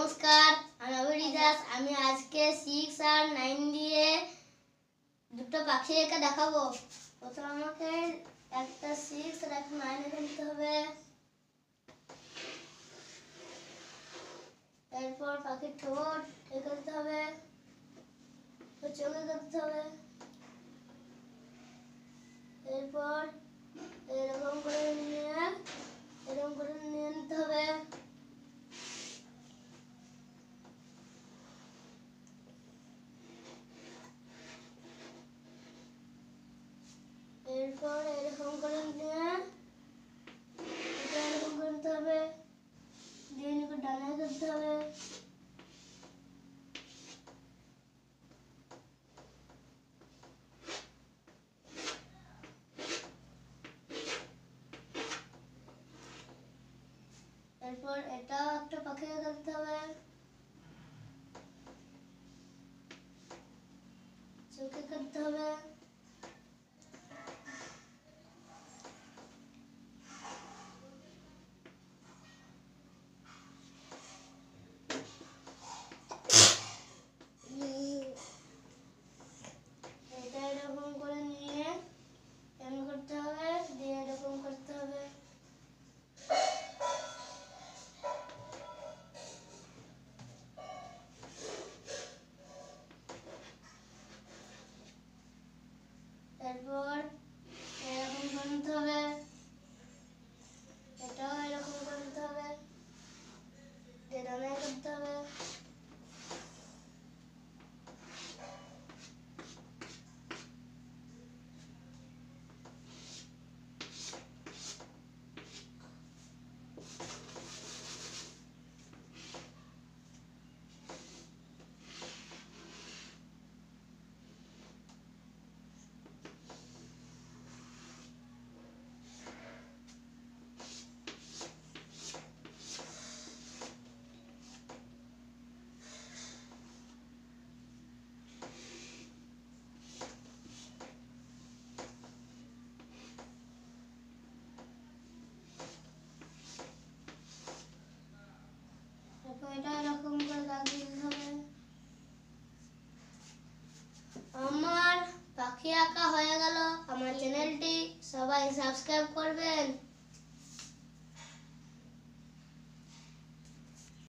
নমস্কার, আমি অভিজিৎ দাস। আমি আজকে 6 আর 9 দিয়ে দুটো পাখি এঁকে দেখাবো। প্রথমে আমাকে একটা 6 আর একটা 9 এঁকে নিতে হবে। এরপর পাখির ঠোঁট এঁকে দিতে হবে, চোখ এঁকে দিতে হবে। এরপর এরকম করে নিয়ে নিতে হবে। এরপর এরকম করে নিয়ে এরকম করতে হবে, দিয়ে ডানা করতে হবে। এরপর এটাও একটা পাখি করতে হবে, চোখে করতে হবে। এটা এরকম করে নিয়ে এরকম করতে হবে, দিয়ে এরকম করতে হবে। এরপর এরকম করতে হবে, এটাও এরকম করতে হবে, ডানা করতে হবে। এটা এরকম করে লাগিয়ে দিতে হবে। আমার পাখি আঁকা হয়ে গেল। আমার চ্যানেলটি সবাই সাবস্ক্রাইব করবেন।